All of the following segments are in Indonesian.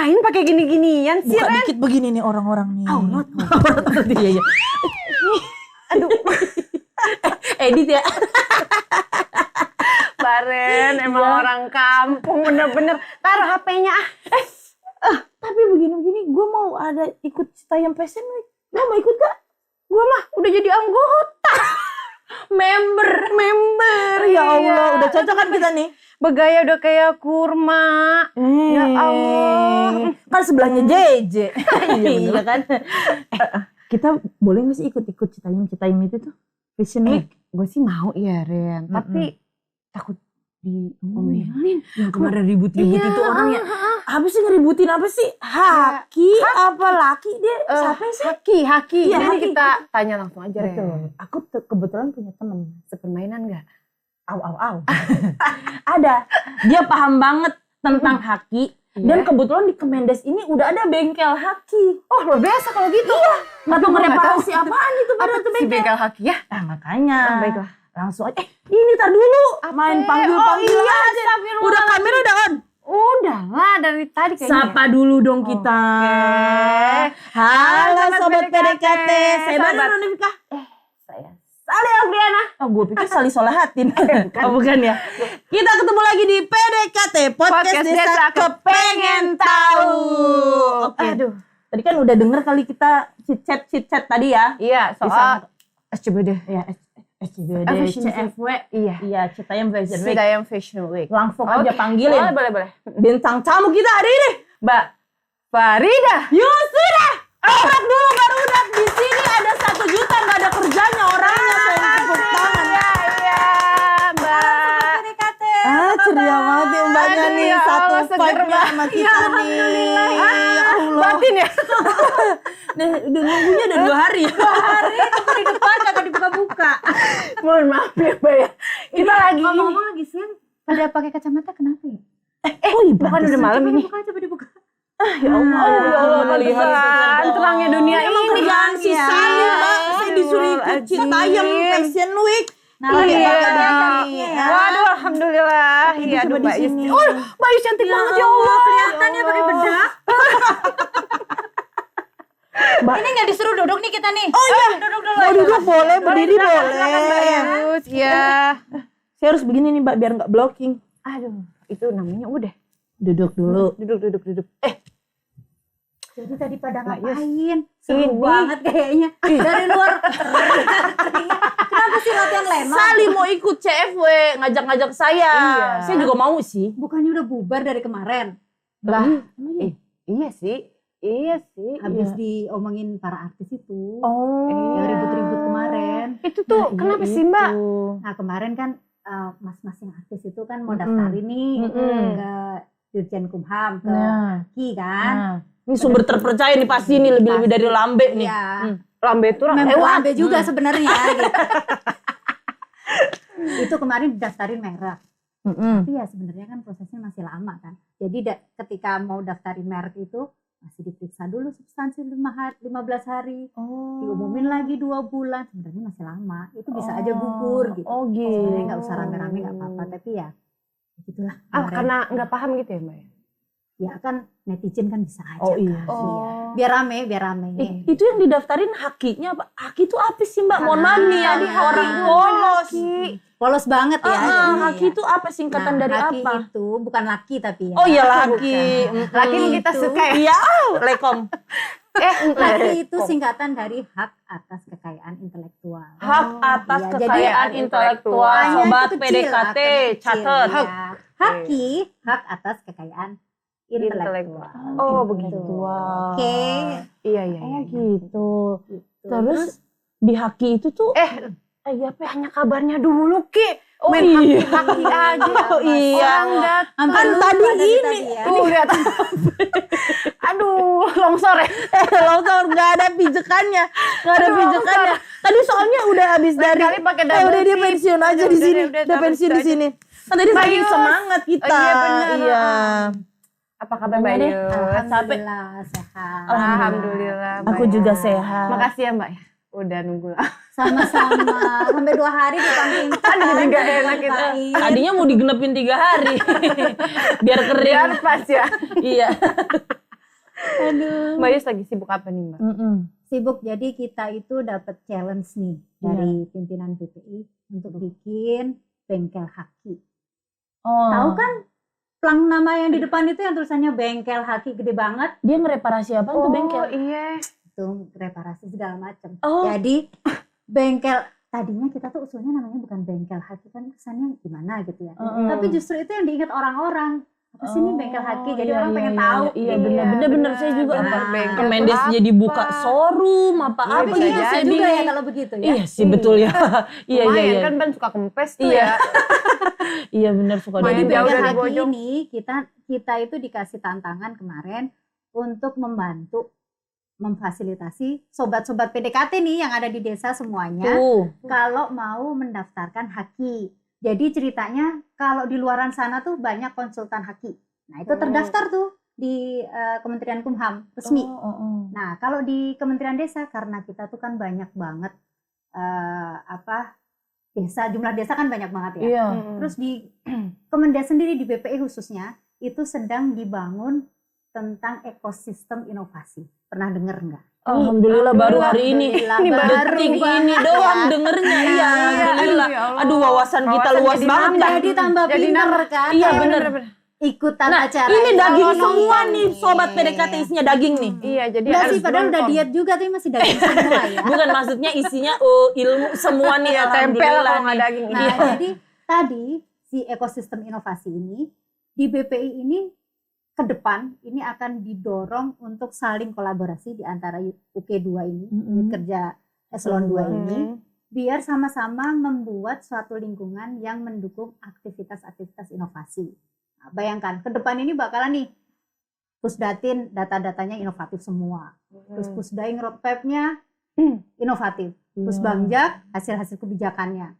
ngapain pakai gini-ginian sih, Buka Ren? dikit begini nih orang-orang nih. Aurat. Iya. Aduh. Edit ya. Baren, emang orang kampung bener-bener. Taruh HP-nya ah. Tapi begini-begini gue mau ada ikut Citayam Fashion Week. Lo mau ikut gak? Gua mah udah jadi anggota. Member. Ya Allah, Iya. udah cocok kan kita nih? Bergaya udah kayak kurma. Ya Allah. Kan sebelahnya JJ. Iya kan? Kita boleh gak sih ikut-ikut Citayam itu tuh? Fashion Week. Gue sih mau ya, Ren. Tapi takut diomelin. Yang kemarin ribut-ribut itu orang ya. Apa sih ngeributin apa sih? Haki apa laki dia? Siapa sih? Haki. Iya, Jadi Haki. kita tanya langsung aja, Ren. Betul. Aku kebetulan punya temen. Sepermainan gak? Au. Ada. Dia paham banget tentang haki. Dan kebetulan di Kemendes ini udah ada bengkel haki. Oh, luar biasa kalau gitu. Iya. Nggak tahu Gua nggak ngereparasi apaan itu pada tuh Si bengkel. bengkel Haki ya? Nah makanya. Baiklah. Langsung aja. Ini tar dulu. Main panggil-panggil iya, aja. Udah kamera udah on. Udah lah dari tadi kayaknya. Sapa dulu dong kita. Halo Sobat PDKT. Saya baru nikah. Saya Sali Afriana. Oh gue pikir Sali Solahatin. Oh bukan ya. Kita ketemu lagi di PDKT. Podcast Desa Kepengen Tahu. Oke. Aduh. Tadi kan udah denger kali kita chit-chat tadi ya. Iya, soal SCBD. Ya, SCBD, Fashion CFW. Iya. Iya, Citayam Fashion Week. Citayam Fashion Week. Langsung aja panggilin. Boleh. Bintang tamu kita hari ini. Mbak Farida. Yusrah. Orang dulu baru udah di sini ada 1 juta nggak ada kerjanya orangnya. Saya tepuk tangan. Iya, Mbak. Ceria banget ya mbaknya Aduh, nih. ya Satu Allah, seger vibe-nya banget. sama Ya, kita nih. alhamdulillah. Ya Allah. Batin ya? Nah, udah nunggunya udah 2 hari. 2 hari aku di depan kagak dibuka-buka. Mohon maaf ya, Mbak ya. Kita lagi Ngomong-ngomong lagi Sin, pada pakai kacamata kenapa ya? bukan udah malam ini. Buka coba dibuka. Ya Allah, Ya Allah, melihat pantesan terangnya dunia emang ini. kerjaan si ya. saya, Mbak. Saya disuruh ikut Citayam Fashion Week. Nah, Iya. ya. Waduh, alhamdulillah. Ini Iya, coba aduh, di Mbak Yus. sini. Oh, Mbak Yus cantik banget ya Allah. Kelihatannya pakai bedak. Mbak. Ini nggak disuruh duduk nih kita nih. Oh iya, Duduk dulu. mau duduk boleh, berdiri Silakan, Mbak boleh. Yus. Iya. Saya harus begini nih Mbak, biar nggak blocking. Aduh, itu namanya udah. Duduk dulu. Duduk. Jadi tadi pada Mbak Yus. ngapain? Seru Ini. banget kayaknya. Dari luar. Kenapa sih latihan lenong? Sali mau ikut CFW, ngajak-ngajak saya. Iya. Saya juga mau sih. Bukannya udah bubar dari kemarin. Lah, iya sih. Habis diomongin para artis itu. Oh. Yang ribut-ribut kemarin. Itu tuh kenapa sih, Mbak? Nah kemarin kan mas-mas yang artis itu kan mau daftarin nih ke Dirjen Kumham, ke Nah, Ki kan. ini sumber terpercaya nih pasti nih lebih-lebih dari Lambe nih. Iya. Lambe itu Member lewat. Lambe juga sebenarnya gitu. Itu kemarin daftarin merek. Tapi ya sebenarnya kan prosesnya masih lama kan. Jadi ketika mau daftarin merek itu masih diperiksa dulu substansi 15 hari. Diumumin lagi 2 bulan. Sebenarnya masih lama. Itu bisa aja gugur gitu. Oh gitu. Sebenarnya nggak usah rame-rame nggak apa-apa. Tapi ya begitulah. kemarin. Karena nggak paham gitu ya, Mbak? Ya kan netizen kan bisa aja. Oh iya. kan. Biar rame. Itu yang didaftarin hakinya apa? Haki itu apa sih Mbak? Mohon maaf nih ya, Tadi orang haki. polos. Polos banget ya. jadinya Haki ya. itu apa singkatan dari haki apa? itu bukan laki tapi ya. Oh iya laki. Laki yang kita Itu. suka ya. Iya, lekom. Laki itu singkatan dari hak atas kekayaan intelektual. Hak atas Iya, kekayaan jadi intelektual. Hanya Sobat itu kecil, PDKT, akar kecil, catat. ya. Haki, hak atas kekayaan intelektual. Oh, begitu. Oke. Iya. Oh gitu. Gitu. Terus di haki itu tuh Ya tanya kabarnya dulu, Ki. Oh Main iya. haki aja. Oh iya. Orang datang. Hampir Kan lupa tadi dari ini. tadi ya. Lihat. Aduh, longsor ya. Longsor nggak ada pijekannya, nggak ada pijekannya. Tadi soalnya udah habis dari. Kali pakai double udah dia seat. pensiun aja di Udah, sini. udah, Udah double pensiun di seat aja. sini. Kan tadi saking Bayus. semangat kita. Oh, iya, benar. Iya. Apa kabar, Mbak Makanya deh. Yus? Alhamdulillah sehat. Alhamdulillah. Aku Mbak. juga sehat. Makasih ya, Mbak. Udah nunggu lah. Sama-sama. Sampai 2 hari dipanggil. Aduh, jadi nggak enak kita. Tadinya mau digenepin 3 hari. Biar kering. Biar pas ya. Iya. Aduh. Mbak Yus lagi sibuk apa nih Mbak? Sibuk, jadi kita itu dapat challenge nih dari pimpinan BPI untuk bikin bengkel haki. Tahu kan plang nama yang di depan itu yang tulisannya bengkel haki gede banget? Dia ngereparasi apa tuh bengkel? Iya. Itu reparasi segala macam. Oh. Jadi bengkel tadinya kita tuh usulnya namanya bukan bengkel haki, kan kesannya gimana gitu ya. Tapi justru itu yang diingat orang-orang. Apa sih ini bengkel haki? Jadi orang pengen tahu. Iya bener saya juga bener. apa Mendes jadi buka showroom apa Bisa gitu jadi juga ya kalau begitu ya. Iya sih betul ya. Iya Lumayan kan Ben suka kempes tuh ya. Iya benar suka Jadi jauh bengkel dari haki Bojong. ini kita itu dikasih tantangan kemarin untuk membantu memfasilitasi sobat-sobat PDKT nih yang ada di desa semuanya kalau mau mendaftarkan haki. Jadi ceritanya kalau di luaran sana tuh banyak konsultan haki. Nah itu terdaftar tuh di Kementerian Kumham resmi. Nah kalau di Kementerian Desa karena kita tuh kan banyak banget desa, jumlah desa kan banyak banget ya. Iya. Terus di Kemendes sendiri di BPI khususnya itu sedang dibangun tentang ekosistem inovasi. Pernah dengar nggak? Alhamdulillah baru hari ini. Detik ini doang dengernya. Iya, alhamdulillah. Aduh wawasan kita luas banget kan. Jadi tambah pinter kan. Iya bener. Ikutan acara. Ini daging Kalau semua nonton nih sobat PDKT isinya daging nih. Iya, jadi Enggak harus sih, padahal udah nonton. diet juga tapi masih daging semua ya. Bukan maksudnya isinya ilmu semua nih Iya, tempel alhamdulillah kalau nggak nih. daging. Nah, jadi tadi si ekosistem inovasi ini di BPI ini ke depan ini akan didorong untuk saling kolaborasi di antara UK2 ini, unit kerja eselon 2 ini, biar sama-sama membuat suatu lingkungan yang mendukung aktivitas-aktivitas inovasi. Nah, bayangkan ke depan ini bakalan nih Pusdatin data-datanya inovatif semua. Terus Pusdaing roadmap-nya inovatif. Pusbamjak hasil-hasil kebijakannya.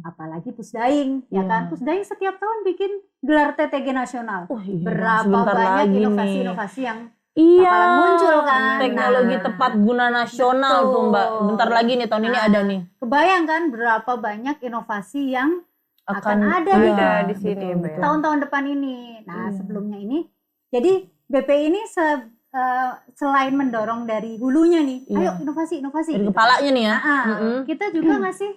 Apalagi Pusdaing, ya kan? Pusdaing setiap tahun bikin gelar TTG nasional. Berapa banyak inovasi-inovasi yang bakalan muncul kan? Teknologi tepat guna nasional tuh Mbak. Bentar lagi nih tahun ini ada nih. Kebayang kan berapa banyak inovasi yang akan ada di sini tahun-tahun depan ini. Nah, sebelumnya ini jadi BPI ini selain mendorong dari hulunya nih, ayo inovasi. Dari kepalanya nih ya. Kita juga ngasih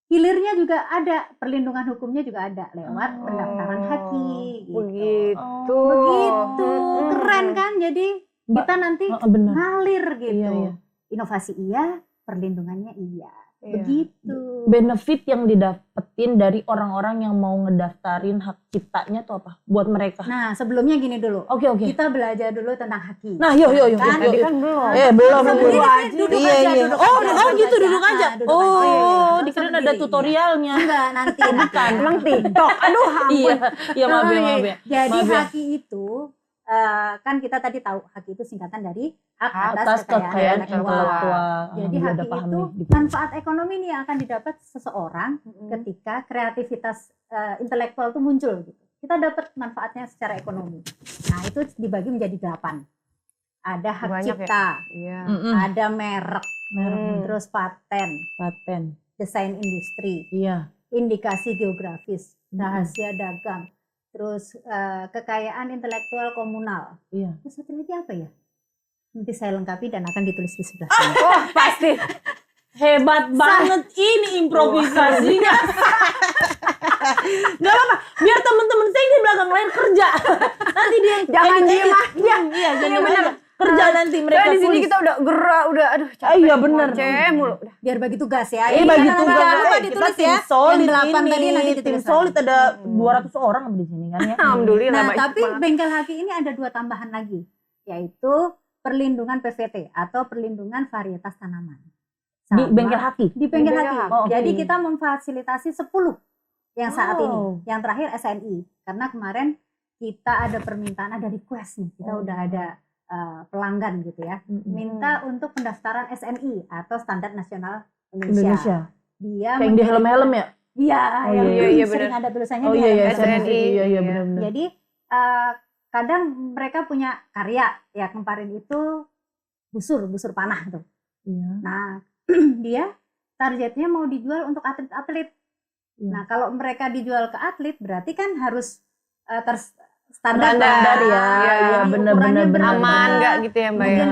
hilirnya juga ada, perlindungan hukumnya juga ada lewat pendaftaran haki. Gitu. Begitu, keren kan? Jadi kita nanti ngalir gitu. Inovasi iya, perlindungannya iya. Begitu. Benefit yang didapetin dari orang-orang yang mau ngedaftarin hak ciptanya tuh apa? Buat mereka. Nah, sebelumnya gini dulu. Oke. Kita belajar dulu tentang haki. Nah, yuk. Kan? Tadi kan belum. Belum. Duduk aja. Gitu duduk aja. Oh, dikirain ada tutorialnya. Enggak, nanti. Bukan. Emang TikTok. Aduh, ampun. Iya, maaf ya. Jadi Maaf ya. haki itu kan kita tadi tahu haki itu singkatan dari hak Atas atas kekayaan kekayaan intelektual. Jadi haki itu manfaat ekonomi nih yang akan didapat seseorang ketika kreativitas intelektual itu muncul gitu. Kita dapat manfaatnya secara ekonomi. Nah, itu dibagi menjadi 8. Ada hak cipta, ada merek, terus paten, desain industri, indikasi geografis, rahasia dagang, terus kekayaan intelektual komunal. Terus satu lagi apa ya? Nanti saya lengkapi dan akan ditulis di sebelah sini. Wah, pasti. Hebat banget ini improvisasinya. Gak apa-apa, biar temen-temen saya di belakang layar kerja. Nanti dia Jangan diem aja. Iya, jangan bener. Kerja nanti mereka di sini tulis. kita udah gerak, udah aduh capek. Iya bener. Mulu. Biar bagi tugas ya. Bagi Jangan tugas. lupa Kita ditulis tim ya. solid Yang 8 ini. tadi nanti Tim ditulis. solid ada 200 orang di sini kan ya. Alhamdulillah. Nah, baik tapi banget. bengkel haki ini ada 2 tambahan lagi, yaitu perlindungan PVT atau perlindungan varietas tanaman. Di bengkel haki. Di bengkel Bengkel haki. haki. Oh, oke. Jadi kita memfasilitasi 10 yang saat ini. Yang terakhir SNI. Karena kemarin kita ada permintaan, ada request nih. Kita udah ada pelanggan gitu ya. Minta untuk pendaftaran SNI atau Standar Nasional Indonesia. Dia Kayak di helm-helm ya? Iya, Oh, iya, sering benar. ada tulisannya Oh di iya, helm. SNI. Iya benar-benar. Jadi kadang mereka punya karya ya, kemarin itu busur panah tuh. Nah dia targetnya mau dijual untuk atlet-atlet. Nah kalau mereka dijual ke atlet berarti kan harus standar Standar ya. Iya, Iya, Ini bener, ukurannya bener, berapa, Aman nggak gitu ya Mbak ya? mungkin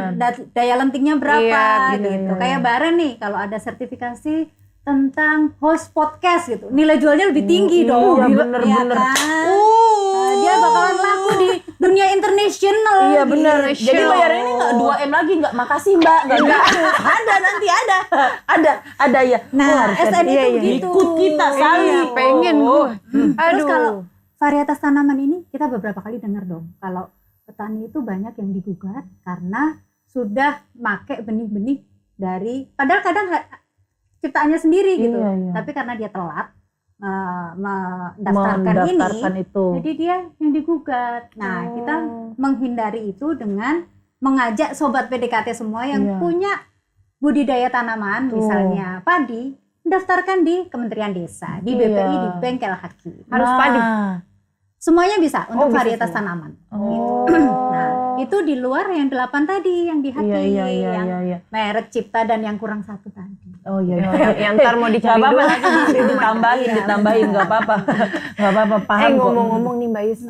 daya lentingnya berapa Iya, gitu. Kayak Baren nih kalau ada sertifikasi tentang host podcast gitu, nilai jualnya lebih tinggi dong. iya, Gila, bener-bener. ya kan? Nah, dia bakalan laku di dunia internasional. Iya benar. gitu. Jadi bayarnya ini nggak 2M lagi, nggak makasih Mbak, nggak gitu. Ada nanti ada ya. Nah, Wah, SN itu iya. begitu. Ikut kita Sali. Iya, pengen gue. Terus kalau varietas tanaman ini kita beberapa kali dengar dong kalau petani itu banyak yang digugat karena sudah make benih-benih dari padahal kadang ciptaannya sendiri gitu, Iya. tapi karena dia telat mendaftarkan ini, itu. jadi dia yang digugat. Nah, kita menghindari itu dengan mengajak sobat PDKT semua yang Iya. punya budidaya tanaman, Tuh. misalnya padi, mendaftarkan di Kementerian Desa, di Iya. BPI, di Bengkel Haki. Harus padi. Semuanya bisa untuk bisa varietas semua. tanaman. Oh. Nah, itu di luar yang 8 tadi yang di Haki, Iya. yang merek Cipta dan yang kurang satu tadi. Oh iya. Yang ntar mau dicari Nggak dulu. apa-apa, nanti ditambahin, nggak apa-apa. Nggak apa-apa, paham kok. Ngomong-ngomong nih Mbak Yus,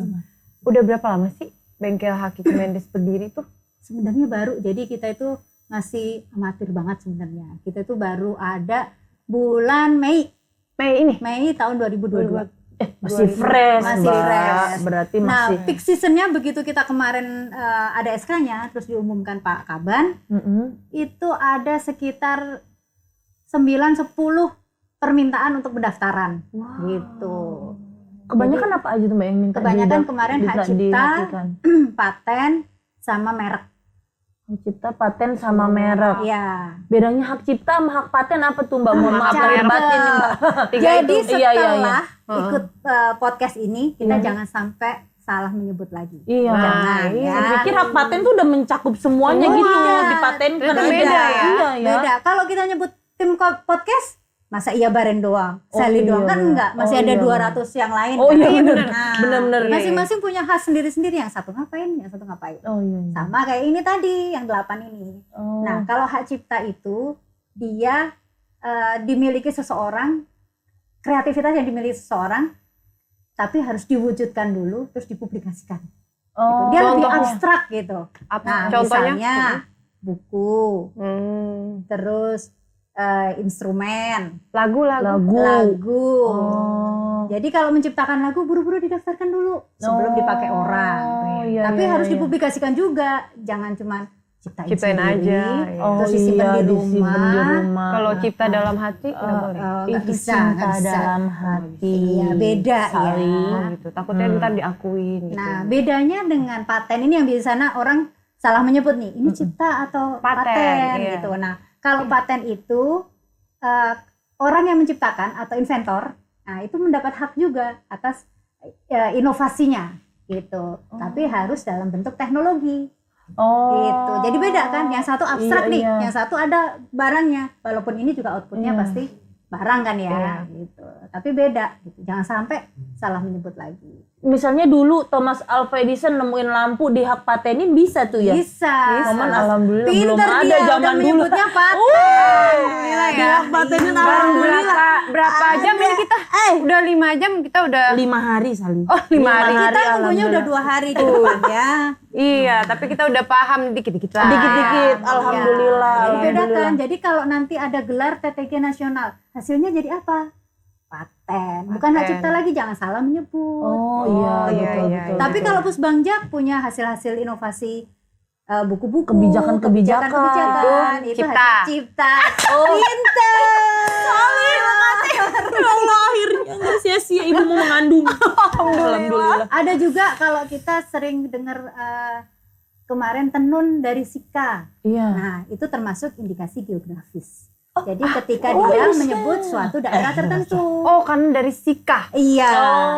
udah berapa lama sih Bengkel Haki Kemendes berdiri tuh? Sebenarnya baru, jadi kita itu masih amatir banget sebenarnya. Kita itu baru ada bulan Mei tahun 2022. Masih fresh, Masih Mbak. fresh. Berarti Nah, masih. peak seasonnya begitu kita kemarin ada SK-nya, terus diumumkan Pak Kaban, itu ada sekitar 9-10 permintaan untuk pendaftaran. Gitu. Kebanyakan apa aja tuh Mbak yang minta? Kebanyakan kemarin hak cipta, dilakukan? paten, sama merek. Hak cipta, paten sama merek. Iya. Bedanya hak cipta sama hak paten apa tuh Mbak? Mohon maaf Cakep. lahir batin nih Mbak. Jadi itu. Iya, setelah iya. ikut podcast ini, kita Iya. jangan sampai salah menyebut lagi. Iya. Jangan Iya. ya. Saya pikir hak paten tuh udah mencakup semuanya Semua. gitu, dipatenkan Ternyata aja. beda ya? Iya ya. Beda. Kalau kita nyebut tim podcast, masa iya Baren doang, Oh, Sally iya, doang kan iya. enggak, masih Oh, ada iya, 200 yang lain. Oh kan? iya bener. Nah, Bener-bener. masing-masing punya khas sendiri-sendiri, yang satu ngapain, yang satu ngapain. Oh iya. Sama kayak ini tadi, yang 8 ini. Oh. Nah, kalau hak cipta itu dia dimiliki seseorang, kreativitas yang dimiliki seseorang, tapi harus diwujudkan dulu terus dipublikasikan. Oh. Dia lebih contohnya. abstrak gitu. Nah, Contohnya? misalnya buku, Hmm. terus instrumen, Lagu-lagu. lagu. Oh. Jadi kalau menciptakan lagu buru-buru didaftarkan dulu sebelum dipakai orang. Oh, iya, Tapi iya, harus iya. dipublikasikan juga, jangan cuma ciptain Ciptain sendiri, aja, iya. Oh terus disimpan iya, di disimpan di rumah. rumah. Kalau cipta dalam hati nggak boleh. Nggak itu bisa, cinta nggak bisa. dalam hati. Iya, beda Sali. ya. Oh, gitu. Takutnya ntar diakuin gitu. Nah, bedanya dengan paten ini yang di sana orang salah menyebut nih, ini cipta atau Paten, paten iya. gitu. Nah, kalau paten itu orang yang menciptakan atau inventor, nah itu mendapat hak juga atas inovasinya gitu. Tapi harus dalam bentuk teknologi. Oh. Gitu. Jadi beda kan, yang satu abstrak Iya, nih, iya. yang satu ada barangnya. Walaupun ini juga outputnya Iya. pasti barang kan ya, Iya. gitu. Tapi beda, gitu. Jangan sampai salah menyebut lagi. Misalnya dulu Thomas Alva Edison nemuin lampu di hak patenin bisa tuh ya? Bisa. Cuman alhamdulillah belum Pinter ada dia, zaman udah dulu. menyebutnya paten. Alhamdulillah ya. Hak patenin Baru alhamdulillah. berapa jam ini kita? Udah 5 jam kita udah. 5 hari Sali. Oh 5 hari. Kita nunggunya udah 2 hari di depan ya. Iya, tapi kita udah paham dikit-dikit lah. Dikit-dikit, alhamdulillah. Jadi alhamdulillah. bedakan. Jadi kalau nanti ada gelar TTG nasional, hasilnya jadi apa? Paten. Bukan hak Paten. cipta lagi, jangan salah menyebut. Oh iya, iya, betul, iya, betul. Tapi betul. kalau Pusbangjak punya hasil-hasil inovasi buku-buku, Kebijakan-kebijakan. kebijakan, itu Cipta. hasil cipta. Pinter. Ya Allah, akhirnya nggak sia-sia ibu mau mengandung. Alhamdulillah. Ada juga kalau kita sering dengar kemarin tenun dari Sika. Iya. Nah, itu termasuk indikasi geografis. Jadi ketika dia menyebut suatu daerah tertentu. Oh, kan dari Sika. Iya,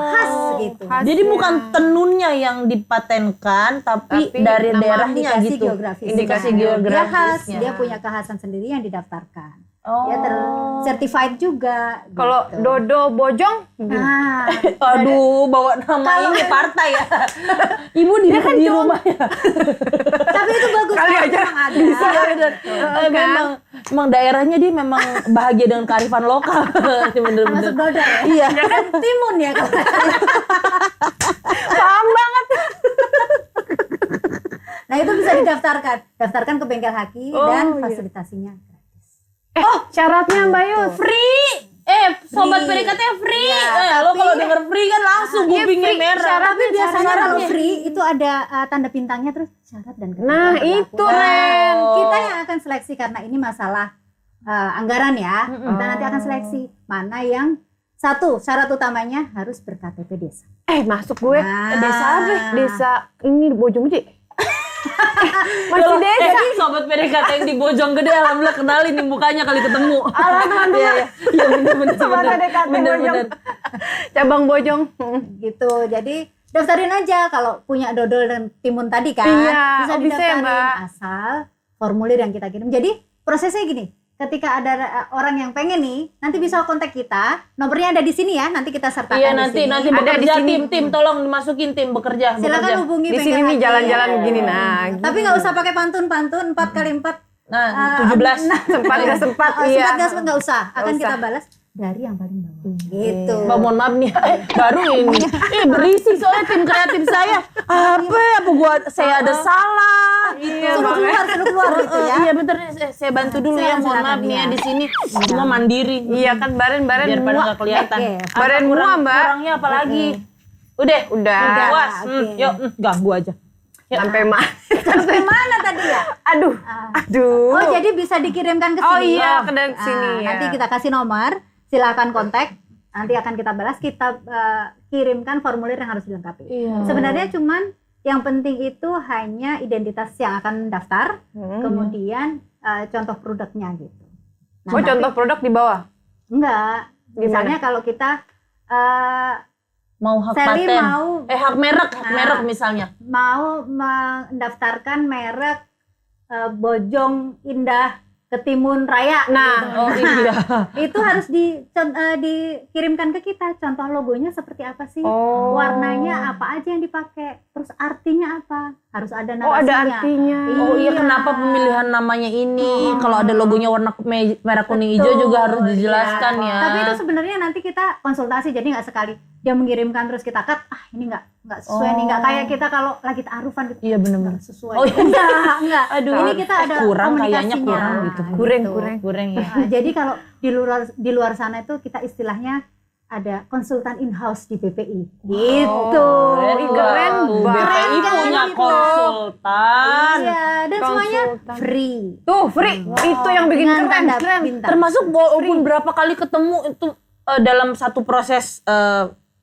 khas gitu. khas. Jadi bukan tenunnya yang dipatenkan, tapi Tapi dari nama daerahnya Indikasi gitu. geografis. Indikasi Dia khas, geografisnya. dia punya kekhasan sendiri yang didaftarkan. Oh. Dia certified juga. Kalau gitu. Dodo Bojong, Nah, Aduh, bawa nama ini partai ya. Ibu di rumah ya. tapi itu bagus. Kali Pak. aja Memang ada. Iya, bener. Memang daerahnya dia memang bahagia dengan kearifan lokal. Bener-bener. Masuk Dodo ya. Iya. Kan timun ya. paham banget. Nah itu bisa didaftarkan. Daftarkan ke bengkel Haki dan fasilitasinya gratis. Syaratnya Mbak Yus. Free. Sobat PDKT free. Lo kalau denger free kan langsung kupingnya merah. Tapi biasanya kalau free itu ada tanda bintangnya terus syarat dan ketentuan Nah berlaku. itu Ren. Kita yang akan seleksi karena ini masalah anggaran ya. Kita nanti akan seleksi mana yang satu syarat utamanya harus ber-KTP desa. Masuk gue. Nah. Desa apa? Desa ini di Bojong-Gede. Masih desa. Sobat PDKT yang di Bojong Gede, alhamdulillah kenalin nih mukanya kali ketemu. Halo teman-teman. Iya bener. Sobat PDKT Bojong. Cabang Bojong. Gitu. Jadi daftarin aja kalau punya dodol dan timun tadi kan. Iya, bisa bisa ya, didaftarin Mbak. asal formulir yang kita kirim. Jadi prosesnya gini. Ketika ada orang yang pengen nih, nanti bisa kontak kita. Nomornya ada di sini ya. Nanti kita sertakan Iya di nanti sini. nanti Ada bekerja di sini. tim tolong dimasukin tim bekerja. Silakan hubungi Di bengkel sini nih Haki. jalan-jalan begini nah. Tapi nggak usah pakai pantun 4x4. Nah 17. Sempat nggak sempat Sempat nggak usah. Akan Nggak kita usah. balas dari yang paling bawah. Gitu. Mbak mohon maaf nih, baru ini. Berisik soalnya tim kreatif saya. Apa saya ada salah? Suruh keluar gitu ya. Iya bener, saya bantu dulu ya. Mohon Silakan, maaf nih ya iya. di sini semua mandiri. Iya kan baren Biar pada muak. nggak kelihatan. Oke. Baren muak Mbak. Kurangnya apa lagi? Udah. Udah. Puas. Oke. Yuk ganggu aja. Sampai Sampai mana tadi ya? Aduh. Oh jadi bisa dikirimkan ke sini. Oh iya, ke sini ya. Nanti kita kasih nomor, silakan kontak. Nanti akan kita balas, kita kirimkan formulir yang harus dilengkapi. Iya. Sebenarnya cuman yang penting itu hanya identitas yang akan daftar, kemudian contoh produknya gitu. Nah, Oh contoh produk di bawah. enggak. Misalnya kalau kita Mau hak Sally paten. Hak merek misalnya. mau mendaftarkan merek Bojong Indah Ketimun Raya. Nah, Oh iya. Itu harus dikirimkan ke kita. Contoh logonya seperti apa sih? Oh. Warnanya apa aja yang dipakai? Terus artinya apa? Harus ada narasinya. Oh ada artinya. Oh iya, kenapa pemilihan namanya ini? Kalau ada logonya warna merah kuning hijau juga harus dijelaskan ya. Tapi itu sebenarnya nanti kita konsultasi, jadi nggak sekali dia mengirimkan terus kita cut. Ini nggak sesuai nih, nggak kayak kita kalau lagi ta'arufan gitu. Iya benar-benar. Nggak sesuai. Oh iya. Enggak. Aduh, Ini kita ada kurang kayaknya komunikasinya. kurang gitu. Kurang ya. Nah, jadi kalau di luar sana itu kita istilahnya ada konsultan in-house di BPI. Gitu. keren tuh. banget. BPI punya Gitu. konsultan. Iya, dan semuanya Konsultan. free. Tuh free. Itu yang bikin Dengan keren. tanda bintang. Termasuk walaupun berapa kali ketemu itu dalam satu proses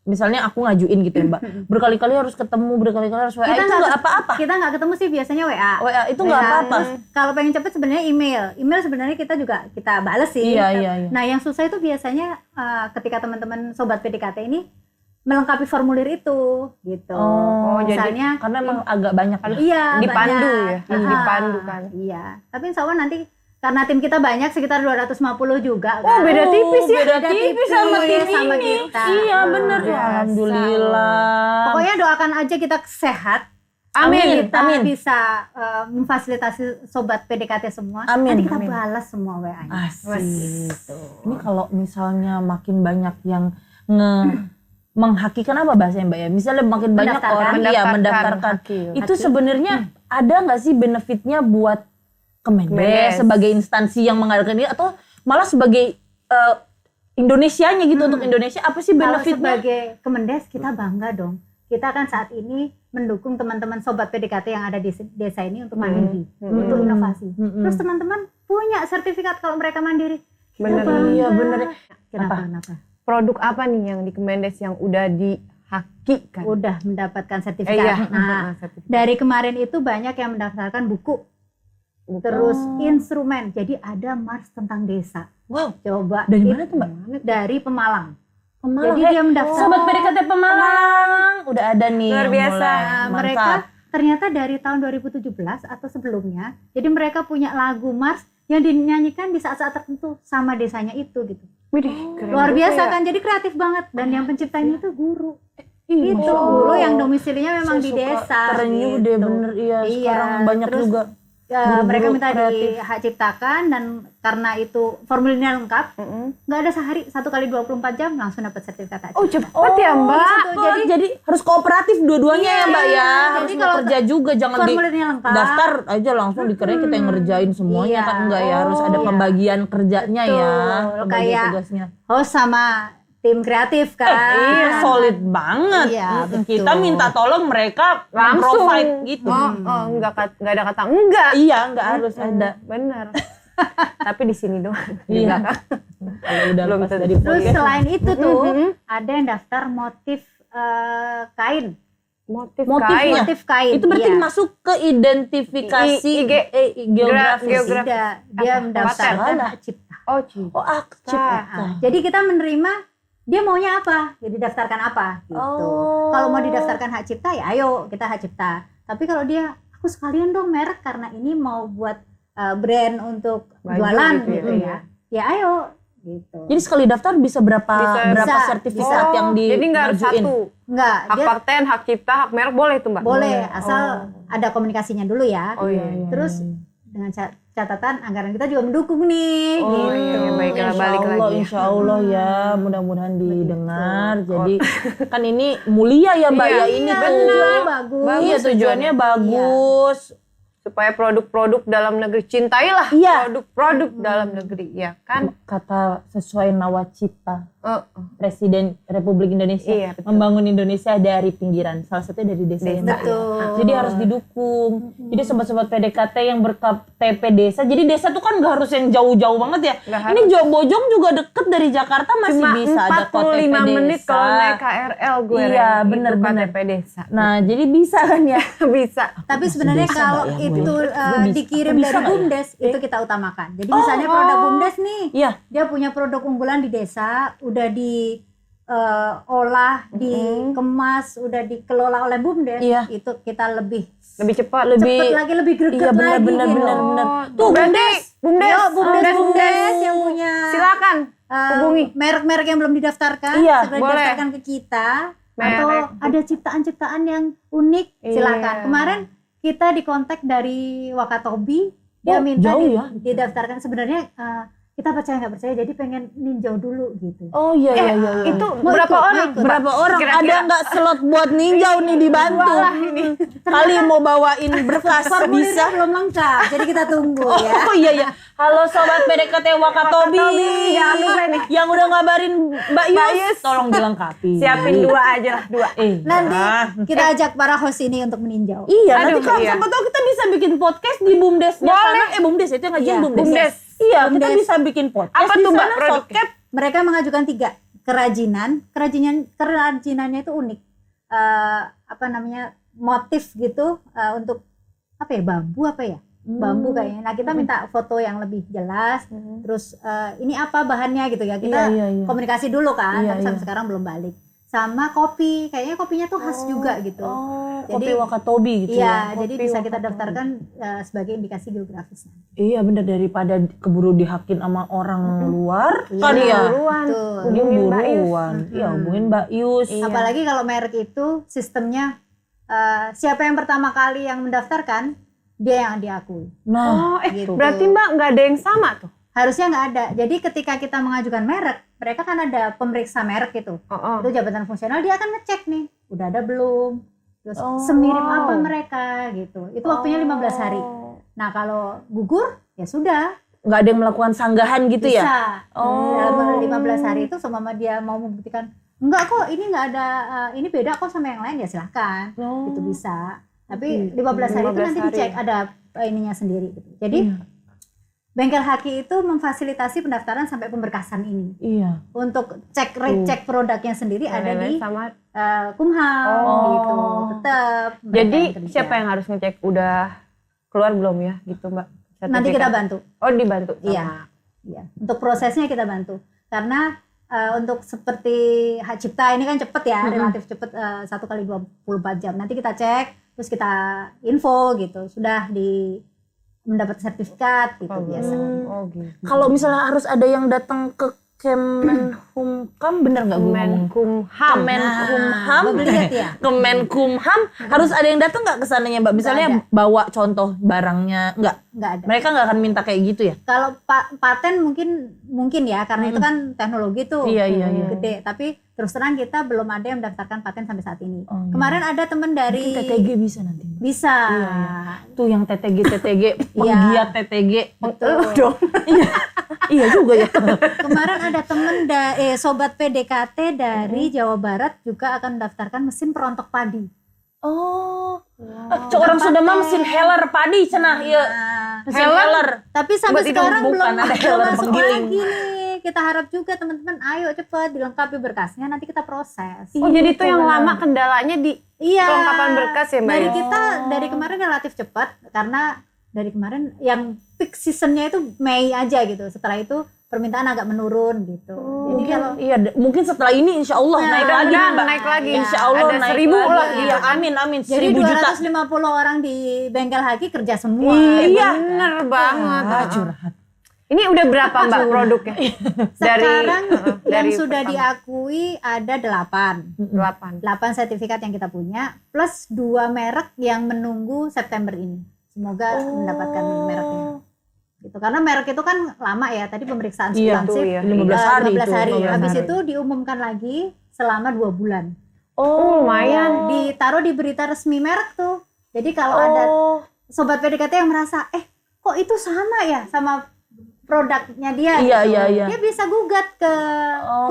misalnya aku ngajuin gitu ya Mbak. Berkali-kali harus ketemu, berkali-kali harus WA. Itu nggak apa-apa. Kita nggak ketemu sih biasanya WA. WA itu nggak apa-apa. Terus kalau pengen cepet sebenarnya email. Email sebenarnya kita juga kita bales sih. Iya. Nah yang susah itu biasanya ketika teman-teman sobat PDKT ini melengkapi formulir itu gitu. Oh, misalnya karena emang agak banyak. iya Dipandu banyak. ya. Dipandu kan. Iya. Tapi insya Allah nanti karena tim kita banyak sekitar 250 juga. Oh beda tipis ya. Beda tipis sama tim sama ini. kita. Iya bener. Biasa. Alhamdulillah. Pokoknya doakan aja kita sehat. Amin, Kita amin. bisa memfasilitasi sobat PDKT semua. Amin, Nanti kita amin. balas semua WA-nya. Asik. Ini kalau misalnya makin banyak yang menghakikan apa bahasanya Mbak ya? Misalnya makin banyak Mendaftarkan. orang mendaftarkan. Itu sebenarnya ada nggak sih benefitnya buat Kemendes Kemendes. sebagai instansi yang mengadakan ini atau malah sebagai Indonesianya gitu untuk Indonesia apa sih Kalau benefitnya? sebagai Kemendes kita bangga dong. Kita kan saat ini mendukung teman-teman sobat PDKT yang ada di desa ini untuk mandiri, untuk inovasi. Terus teman-teman punya sertifikat kalau mereka mandiri. Bener. Iya bener. Kenapa? Produk apa nih yang di Kemendes yang udah dihakikan? Udah mendapatkan sertifikat. Iya. Nah, dari kemarin itu banyak yang mendaftarkan buku. Terus instrumen. Jadi ada Mars tentang desa. Wow. Coba. Dari mana tuh Mbak? Dari Pemalang. Pemalang. Jadi dia mendaftar. Sobat PDKT Pemalang. Udah ada nih. Luar yang biasa. mulai. Mereka Mantap. ternyata dari tahun 2017 atau sebelumnya. Jadi mereka punya lagu Mars yang dinyanyikan di saat-saat tertentu sama desanya itu gitu. Luar biasa kan. Jadi kreatif banget. Dan yang penciptanya itu guru. Itu guru yang domisilinya memang di desa. Terenyuh deh gitu. bener iya. Iya, Sekarang banyak terus juga. mereka minta kreatif. di hak ciptakan, dan karena itu formulirnya lengkap, nggak ada sehari, 1 kali 24 jam langsung dapat sertifikat hak cipta. Cepet ya Mbak. Jadi harus kooperatif dua-duanya ya Mbak ya. Harus Jadi kalau kerja juga, jangan formulirnya lengkap, daftar aja langsung dikirain kita yang ngerjain semuanya Iya. kan enggak ya, harus ada pembagian kerjanya ya, Betul. pembagian Kayak tugasnya. host sama tim kreatif kan. Iya, solid banget. Iya, betul. Kita minta tolong mereka Langsung. provide gitu. Enggak ada kata enggak. Iya, enggak harus ada. Bener. Tapi di sini doang. Di Iya. belakang. Kalau udah Belum lepas tentu. dari Terus podcast. selain itu tuh ada yang daftar motif kain. Motifnya. Motif kain. Itu berarti iya. masuk ke identifikasi geografis. geografis. Tidak, dia Apa? mendaftarkan Paten. hak cipta. Oh, cipta. Oh, cipta. Jadi kita menerima dia maunya apa, jadi daftarkan apa gitu. Oh. Kalau mau didaftarkan hak cipta ya ayo kita hak cipta. Tapi kalau dia aku sekalian dong merek karena ini mau buat brand untuk Baju jualan gitu gitu ya. ya ayo gitu. Jadi sekali daftar bisa berapa Bisa. sertifikat yang di Jadi nggak harus majuin? satu. Enggak, Hak dia paten, hak cipta, hak merek boleh tuh Mbak? boleh asal ada komunikasinya dulu ya. Oh iya. Terus dengan catatan anggaran kita juga mendukung nih Oh gitu. iya, baiklah balik lagi ya. Insya Allah ya, mudah-mudahan didengar. Jadi kan ini mulia ya Mbak Iya, ya ini tuh. Tujuannya bagus. Iya tujuannya bagus. Supaya produk-produk dalam negeri, cintailah Iya. produk-produk dalam negeri, ya kan? Kata sesuai nawacita Presiden Republik Indonesia, Iya, betul. membangun Indonesia dari pinggiran. Salah satunya dari desa ya, Mbak. Betul. Jadi harus didukung. Jadi sobat-sobat PDKT yang berKTP desa. Jadi desa tuh kan nggak harus yang jauh-jauh banget ya. Nggak Ini Bojong juga deket dari Jakarta masih Cuma bisa ada KTP 45 menit desa. kalau naik KRL gue. Iya, Ren. bener-bener. Itu KTP desa. Nah jadi bisa kan ya. Bisa. Tapi sebenarnya bisa kalau nggak ya, itu gue? Gue bisa. dikirim Bisa dari nggak ya? BUMDes itu kita utamakan. Jadi misalnya produk BUMDes nih, Iya. dia punya produk unggulan di desa, udah diolah, dikemas, udah dikelola oleh BUMDes, Iya. itu kita lebih Lebih cepat. cepet lagi, lebih greget Iya lagi benar-benar gitu. benar-benar. Tuh, berarti BUMDes. Yo, BUMDes yang punya Silakan hubungi. merek-merek yang belum didaftarkan, Iya, segera boleh. didaftarkan ke kita. Atau Merek. ada ciptaan-ciptaan yang unik, silakan. Iya. Kemarin kita dikontak dari Wakatobi, dia Oh, minta jauh ya? didaftarkan. Sebenarnya kita percaya nggak percaya, jadi pengen ninjau dulu gitu. Oh iya iya iya. Itu Mau berapa ikut, orang? mau ikut. Berapa orang? Kira-kira. Ada nggak slot buat ninjau nih dibantu? Kali mau bawain berkas Formulirnya bisa? belum lengkap, jadi kita tunggu ya. Oh iya iya. Halo sobat PDKT Wakatobi. jangan lupa nih. Yang udah ngabarin Mbak Yus, tolong dilengkapi. Siapin 2 aja lah, 2. Nanti kita ajak para host ini untuk meninjau. Iya, Aduh, nanti kalau iya. siapa tahu kita bisa bikin podcast di BUMDes. BUMDes itu yang ngajuin Iya, BUMDes. BUMDes. Iya, kita BUMDes. bisa bikin podcast. Apa di tuh, Mbak, sana, produknya? Shortcap. Mereka mengajukan 3 kerajinannya itu unik. Apa namanya, motif gitu, untuk apa ya, bambu apa ya, bambu kayaknya. Nah kita minta foto yang lebih jelas, terus ini apa bahannya gitu ya, kita Iya. komunikasi dulu kan, Iya, tapi sampai iya. sekarang belum balik. Sama kopi, kayaknya kopinya tuh khas juga gitu. Oh, Jadi- kopi Wakatobi gitu ya. Iya, jadi kopi bisa Wakatobi. kita daftarkan sebagai indikasi geografis. Iya bener, daripada keburu dihakin sama orang luar kan Iya, ya. Buruan. Betul. Hubungin Mbak Yus. buruan. Iya, hubungin Mbak Yus. Iya. Apalagi kalau merek itu sistemnya siapa yang pertama kali yang mendaftarkan dia yang diakui. Nah, Oh, gitu. berarti Mbak nggak ada yang sama tuh? Harusnya nggak ada. Jadi ketika kita mengajukan merek, mereka kan ada pemeriksa merek itu. Itu jabatan fungsional, dia akan ngecek nih, udah ada belum, terus semirip apa mereka gitu. Itu waktunya 15 hari. Nah kalau gugur ya sudah, nggak ada yang melakukan sanggahan gitu bisa. ya? Dalam 15 hari itu semua dia mau membuktikan, enggak kok ini nggak ada, ini beda kok sama yang lain, ya silahkan. Itu bisa. Tapi 15 hari itu 15 nanti hari. dicek, ada ininya sendiri gitu. Jadi Bengkel Haki itu memfasilitasi pendaftaran sampai pemberkasan ini. Iya. Untuk cek produknya sendiri ada di sama. Kumham Oh. gitu. Tetap. Jadi mereka kerja. siapa yang harus ngecek udah keluar belum ya gitu Mbak? Nanti kita Sertifikat. bantu. Oh dibantu. sama. Iya. Iya. Untuk prosesnya kita bantu. Karena untuk seperti hak cipta ini kan cepet ya, relatif cepet, 1 kali 24 jam. Nanti kita cek, terus kita info gitu. Sudah mendapat sertifikat gitu biasa. Oh gitu. Kalau misalnya harus ada yang datang ke Kemenkumham, bener nggak gue ngomong? Kemenkumham, lihat ya. Kemenkumham harus ada yang datang nggak kesananya Mbak? Misalnya bawa contoh barangnya, nggak ada. Mereka nggak akan minta kayak gitu ya? Kalau paten mungkin ya, karena itu kan teknologi tuh gede. Tapi terus terang kita belum ada yang mendaftarkan paten sampai saat ini. Kemarin ada teman dari TTG bisa nanti. Bisa. Tuh yang TTG penggiat TTG. Betul dong. Iya juga ya. Kemarin ada temen sobat PDKT dari Jawa Barat juga akan mendaftarkan mesin perontok padi. Orang sudah mah mesin heller padi cenah ya. Mesin heller. Tapi sampai sekarang belum heller masuk penggiling. lagi nih. Kita harap juga teman-teman ayo cepet dilengkapi berkasnya, nanti kita proses. Oh jadi itu yang lama kendalanya di kelengkapan berkas ya Mbak? Dari kemarin relatif cepat karena dari kemarin yang peak seasonnya itu Mei aja gitu. Setelah itu permintaan agak menurun gitu. Jadi kalau mungkin setelah ini insya Allah naik lagi Mbak. Naik lagi. Insya Allah ada naik 1000 lagi. lah. Iya, amin. jadi 1000 juta. 250 orang di bengkel Haki kerja semua. Iya bener banget. Curhat. Ini udah berapa Mbak produknya? Sekarang yang dari sudah pertama. diakui ada 8 sertifikat yang kita punya plus 2 merek yang menunggu September ini. Semoga mendapatkan mereknya. Gitu. Karena merek itu kan lama ya, tadi pemeriksaan substansif 15 hari. 15 hari. 15 Habis hari. itu diumumkan lagi selama 2 bulan. Lumayan. Ditaruh di berita resmi merek tuh. Jadi kalau ada sobat PDKT yang merasa kok itu sama ya sama produknya dia Iya. dia bisa gugat ke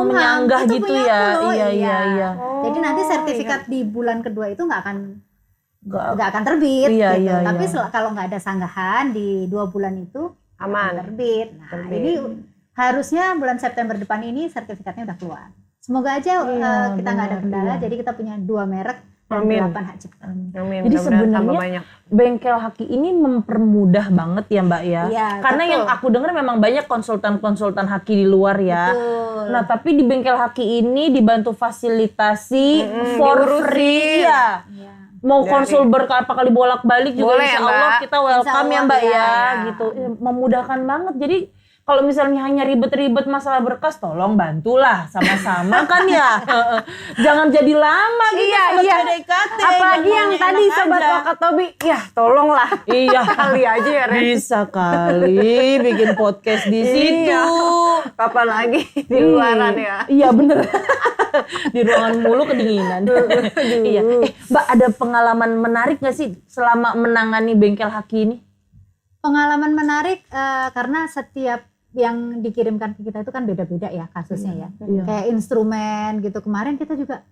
Kumham, menyanggah itu gitu punya ya. aku loh. Iya. Jadi nanti sertifikat di bulan kedua itu nggak akan terbit gitu. Tapi kalau nggak ada sanggahan di 2 bulan itu Aman. terbit. Nah, ini harusnya bulan September depan ini sertifikatnya udah keluar. Semoga aja kita nggak ada kendala. Jadi kita punya 2 merek dan 8 hak cipta. Jadi sebenarnya bengkel Haki ini mempermudah banget ya Mbak ya. Karena betul. yang aku dengar memang banyak konsultan-konsultan Haki di luar ya. Betul. Nah tapi di bengkel Haki ini dibantu fasilitasi for free ya. Mau konsul berapa kali bolak-balik juga Boleh, insya Allah Mbak. kita welcome ya Mbak ya. Gitu. Memudahkan banget. Jadi kalau misalnya hanya ribet-ribet masalah berkas, tolong bantulah sama-sama kan ya. Jangan jadi lama gitu sobat PDKT. Apalagi yang tadi sobat Wakatobi, ya tolonglah. Iya. Kali aja ya Ren. Bisa kali bikin podcast di situ. Kapan lagi di luaran ya. Iya bener. Di ruangan mulu kedinginan. Iya. Mbak ada pengalaman menarik gak sih selama menangani bengkel Haki ini? Pengalaman menarik karena setiap yang dikirimkan ke kita itu kan beda-beda ya kasusnya ya. Kayak instrumen gitu. Kemarin kita juga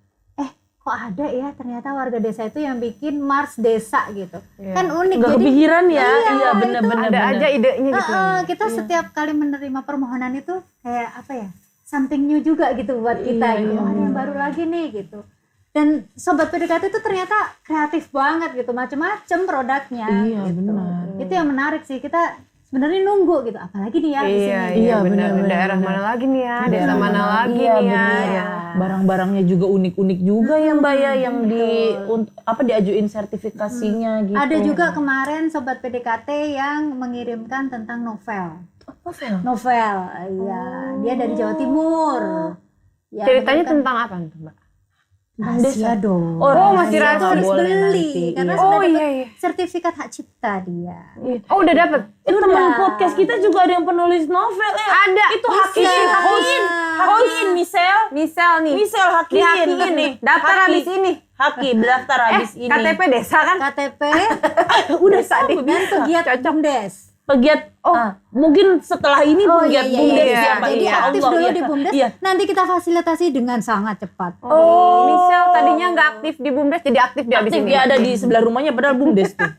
kok ada ya ternyata warga desa itu yang bikin Mars desa gitu. Kan unik. Gak jadi kepikiran ya. Iya bener-bener. Ada aja idenya gitu. kita setiap kali menerima permohonan itu kayak apa ya? Something new juga gitu buat kita gitu. Ada yang baru lagi nih gitu. Dan sobat PDKT itu ternyata kreatif banget gitu, macam-macam produknya. Iya gitu. benar. Itu yang menarik sih, kita sebenarnya nunggu gitu, apalagi nih ya di sini. Iya benar. Daerah mana lagi nih ya, desa mana lagi nih ya. Barang-barangnya juga unik-unik juga ya Mbak ya yang diajuin sertifikasinya gitu. Ada juga kemarin sobat PDKT yang mengirimkan tentang novel. Novel, iya. Dia dari Jawa Timur. Ya, Ceritanya tentang apa tuh Mbak? rahasia dong. Masih rahasia. Harus beli karena sudah dapat sertifikat hak cipta dia. Udah dapet. Itu teman podcast kita juga ada yang penulis novel ya. Ada. Itu Hakiin Misal nih. Misal Hakiin nih. Daftar habis ini. Haki daftar habis ini. KTP desa kan? KTP Udah dan pegiat BUMDes. Pegiat mungkin setelah ini pegiat BUMDes siapa? Jadi Insya aktif Allah, dulu iya. di BUMDes, Iya. nanti kita fasilitasi dengan sangat cepat. Misal tadinya nggak aktif di BUMDes jadi aktif di habis Aktif ini. dia ada di sebelah rumahnya padahal BUMDes tuh.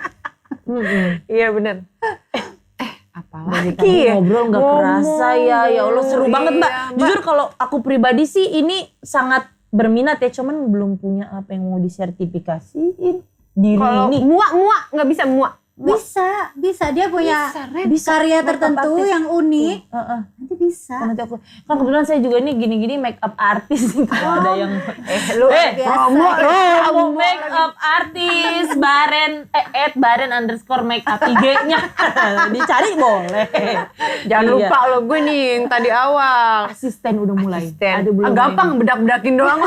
Iya benar. Dari Apalagi tadi ya? ngobrol nggak kerasa ya Allah seru banget Mbak. Mbak. Jujur kalau aku pribadi sih ini sangat berminat ya, cuman belum punya apa yang mau disertifikasiin diri Kalau ini. muak nggak bisa muak. Bisa dia punya karya tertentu yang unik. Nanti bisa. Nanti aku kan kebetulan saya juga nih gini-gini make up artist nih kalau ada yang biasa. make up artist Baren @baren_makeup IG-nya dicari boleh. Jangan lupa lo gue nih yang tadi awal. Asisten udah mulai. Ada belum gampang bedak-bedakin doang.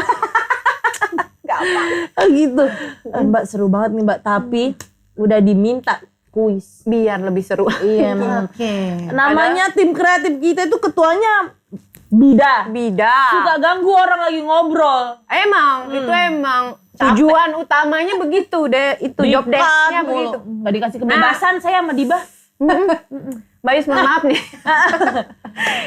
Gitu. Mbak seru banget nih Mbak, tapi udah diminta kuis. Biar lebih seru. Iya, Oke. namanya tim kreatif kita itu ketuanya Bida. Suka ganggu orang lagi ngobrol. Itu emang tujuan utamanya begitu deh, itu job desk-nya begitu. Gak dikasih kebebasan saya sama Diba. Mbak Yus, mohon maaf nih.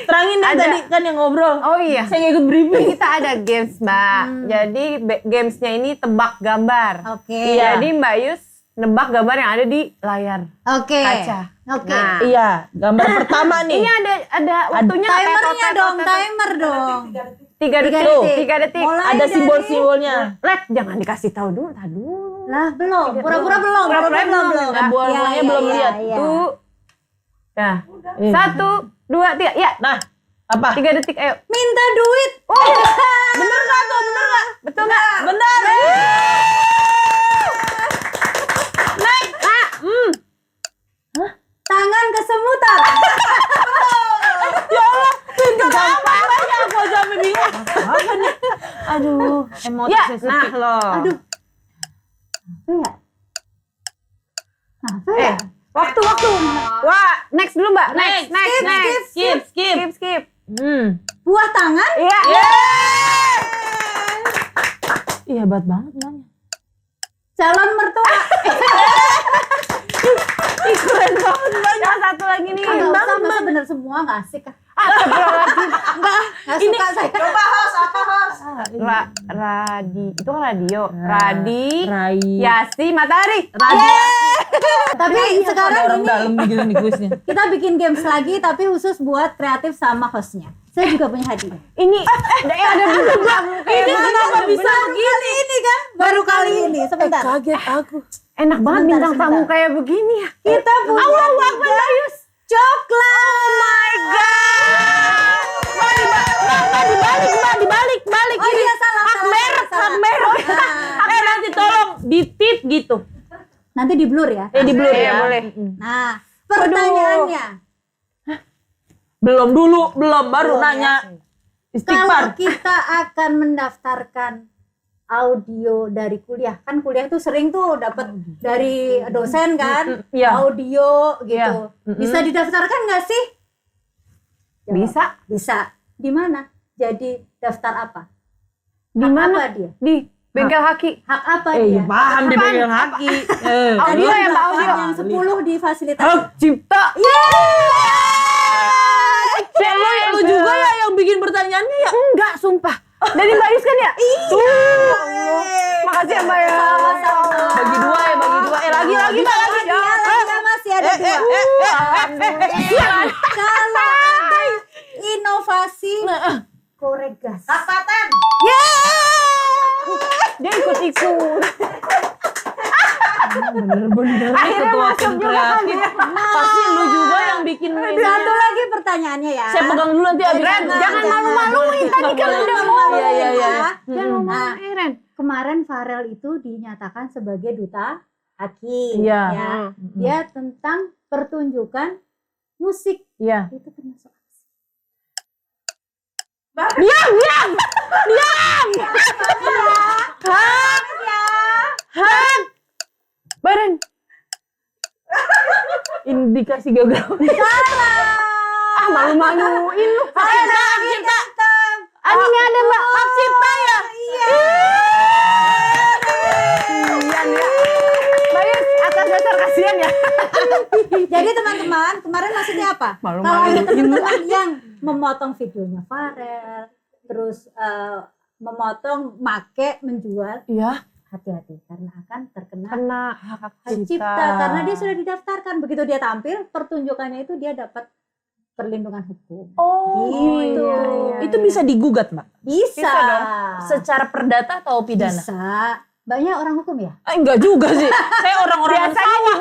Terangin nih tadi kan yang ngobrol. Oh iya. Saya ikut briefing. Kita ada games, Mbak. Jadi gamesnya ini tebak gambar. Oke. Jadi Mbak Yus nebak gambar yang ada di layar Oke. kaca. Oke. Nah, Iya, gambar pertama nih. ini ada waktunya. Timernya dong, timer dong. 3 detik. 3 detik. Mulai Ada dari- simbol-simbolnya. Lek, jangan dikasih tahu dulu. Aduh. Lah belum, pura-pura belum. Nah, buah-buahnya belum lihat. Tuh. Nah, Iya. 1, 2, 3. Ya, Nah, apa? 3 detik. Ayo. Minta duit. Bener nggak tuh? Bener nggak? Betul nggak? Bener. Tangan kesemutan. Ya Allah, pintar amat banyak aku sampai bingung. Apa nih? Aduh, emosi Ya, sensitif. nah loh. Aduh. Apa ya? Apa ya? Waktu. Wah, next dulu, Mbak. Next. Skip. Buah tangan. Iya. Iya, hebat banget nanya. Calon mertua. Keren banget banyak. Yang satu lagi nih. Nggak usah, masa bener semua nggak asik ah. Nggak Ini suka saya. coba host. Itu kan radio. Radi. Rai. Yasi Matahari. Tapi sekarang Orang ini dalam gitu nih kuisnya. kita bikin games lagi tapi khusus buat kreatif sama hostnya. Saya juga punya hadiah. Ini ada bintang tamu kayak Ini kenapa bisa Baru kali ini kan? Baru kali ini. Sebentar. Kaget aku. enak banget Sebentar, bintang tamu sebentar. kayak begini ya. Kita punya Allahu Akbar, juga Bayus. coklat. Oh my god. Dibalik. Oh iya salah. Hak merek. Nanti tolong ditip gitu. Nanti di blur ya. Di blur Iya, ya. boleh. Nah, pertanyaannya. Belum baru nanya. Kalau Istighfar. kita akan mendaftarkan audio dari kuliah, kan kuliah tuh sering tuh dapat dari dosen kan, Iya. audio gitu. Iya. Bisa didaftarkan nggak sih? Jawab. Bisa. Bisa. Di mana? Jadi daftar apa? Di Hak mana? apa dia? Di bengkel haki. Hak apa Ya dia? paham di bagian haki. Tadi Audio ya, yang Mbak, 8, audio. yang 10 difasilitasi. Hak cipta. Lu juga ya yang bikin pertanyaannya ya? Enggak, sumpah. Dari Mbak Yus kan ya? Iya. Makasih ya Mbak ya. Sama-sama. Bagi dua ya. Lagi Mbak, lagi. Iya, masih ada 2. Kalau ada inovasi koregas. Paten. Dia ikut-ikut. Bener-bener Akhirnya ketua masuk tim juga kan kreatif. dia. Pasti lu juga yang bikin ini. Satu lagi pertanyaannya ya. Saya pegang dulu nanti abis. Jangan malu-maluin tadi kan udah ngomong. Iya. Jangan Nah, ngomong Ren. kemarin Farel itu dinyatakan sebagai duta haki. Iya. Ya. Dia tentang pertunjukan musik. Iya. Itu termasuk apa sih? Diam. Hak. Baren. Indikasi geografi. Ah, malu-maluin lu. Hak cipta. Ini ada Mbak. Hak cipta ya. Iya. Kasian ya. Mbak Yus, atas dasar kasihan ya. Jadi teman-teman, kemarin maksudnya apa? Malu-maluin. Kalau ada teman-teman yang memotong videonya Farel, terus memotong, make, menjual, Iya. hati-hati karena akan terkena Kena hak hak cipta karena dia sudah didaftarkan. Begitu dia tampil, pertunjukannya itu dia dapat perlindungan hukum. Oh, Gitu. Itu bisa digugat, Mbak? Bisa. Bisa dong. Secara perdata atau pidana? Bisa. Mbaknya orang hukum ya? Enggak juga sih. Saya orang-orang sawah.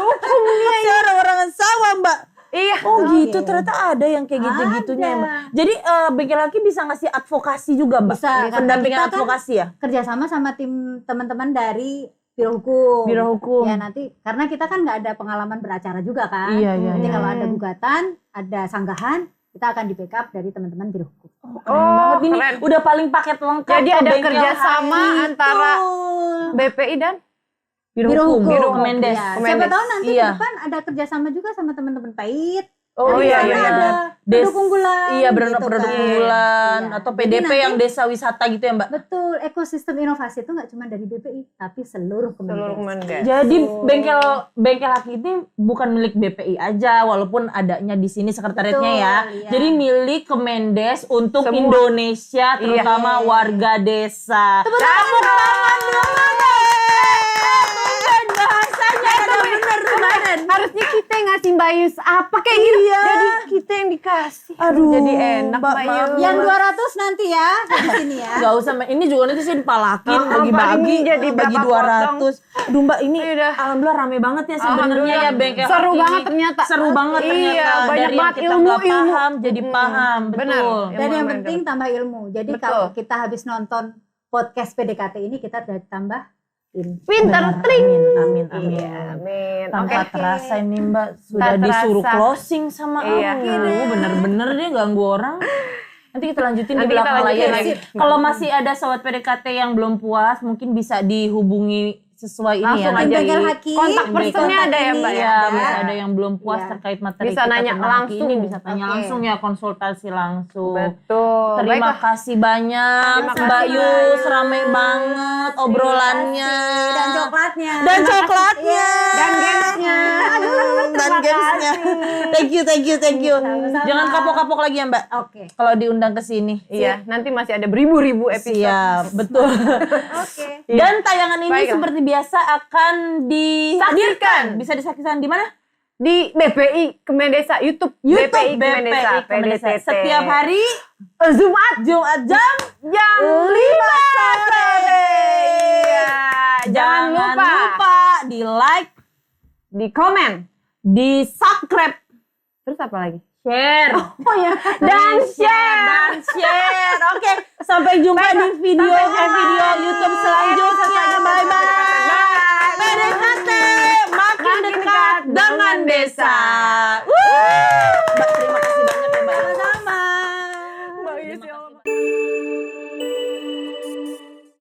Saya orang-orang sawah, Mbak. Iya. Oh gitu, ternyata ada yang kayak gitu-gitunya ya, Mbak. Jadi Bengkel Laki bisa ngasih advokasi juga, Mbak? Bisa, karena Pendampingan kita kan advokasi ya? Kerjasama sama tim teman-teman dari Biro Hukum. Biro Hukum. Ya nanti, karena kita kan nggak ada pengalaman beracara juga kan. Iya, iya, Nanti iya. kalau ada gugatan, ada sanggahan, kita akan di backup dari teman-teman Biro Hukum. Oh, Ini keren. udah paling paket lengkap. Jadi tuh ada Bengkel kerjasama Laki. antara BPI dan Biro Hukum, Biro Kemendes. Ya, Kemendes. siapa tahu nanti Iya. ke depan ada kerjasama juga sama teman-teman PAID. Oh, Nanti iya, sana iya, ada Des- produk unggulan. Iya, produk gitu kan. unggulan Iya. atau Jadi PDP nanti- yang desa wisata gitu ya, Mbak? Betul, ekosistem inovasi itu nggak cuma dari BPI, tapi seluruh seluruh Kemendes. Kemendes. Jadi bengkel Laki ini bukan milik BPI aja, walaupun adanya di sini sekretariatnya Betul, ya. iya. Jadi milik Kemendes untuk Semua. Indonesia, terutama warga desa. Tepuk tangan dong. Harusnya kita yang ngasih Mbak Yus apa kayak gitu. Jadi kita yang dikasih. Aduh, Jadi enak Mbak, Mbak maaf. Yus. Yang 200 nanti ya di sini ya. Gak usah, Mbak. Ini juga nanti saya dipalakin Oh, bagi-bagi ini jadi bagi berapa 200. Aduh, Mbak, ini Ayo dah. Alhamdulillah rame banget ya sebenarnya Alhamdulillah. ya bengkel Seru Laki banget ini. ternyata. Seru banget Iya, ternyata. banyak Dari yang banget kita nggak ilmu. paham jadi paham, Benar. betul. Dan yang Ilmu penting tambah ilmu. Jadi Betul. kalau kita habis nonton podcast PDKT ini kita udah tambah ilmu. Pinter, Benar. tring. Amin, amin, Iya, amin. amin. Tanpa Oke. terasa ini Mbak sudah Tak disuruh terasa. closing sama Iya. aku. Bener-bener dia ganggu orang. Nanti kita lanjutin Nanti di kita belakang lanjutin layar. lagi. Kalau masih ada sobat PDKT yang belum puas, mungkin bisa dihubungi sesuai ini Langsung ya. aja. Tim nanti. Bengkel Haki. Kontak personnya ada ya, Mbak, Iya, ada. bisa ada yang belum puas Iya. terkait materi Bisa kita nanya tentang Haki langsung. ini, bisa tanya Oke. langsung ya, konsultasi langsung. Betul. Terima Baiklah. kasih banyak Terima Mbak kasih, Yus, Mbak Yus. rame banget obrolannya. Dan coklatnya. dan coklatnya Dan gamesnya. dan gamesnya. Thank you. Sama-sama. Jangan kapok-kapok lagi ya, Mbak. Oke. Kalau diundang ke sini. Iya, nanti masih ada beribu-ribu episode. Siap, betul. Oke. Dan tayangan ini Baiklah. seperti biasa akan dihadirkan. Bisa disaksikan di mana? Di BPI Kemendesa, YouTube BPI Kemendesa, Kemendesa. PDTT. Setiap hari Jumat jam jam 5 sore. Iya. Jangan lupa di like, di komen, di subscribe, terus apa lagi? share. Oh ya. Dan share. Oke, sampai jumpa di video YouTube selanjutnya. Bye bye. PDKT makin dekat dengan desa.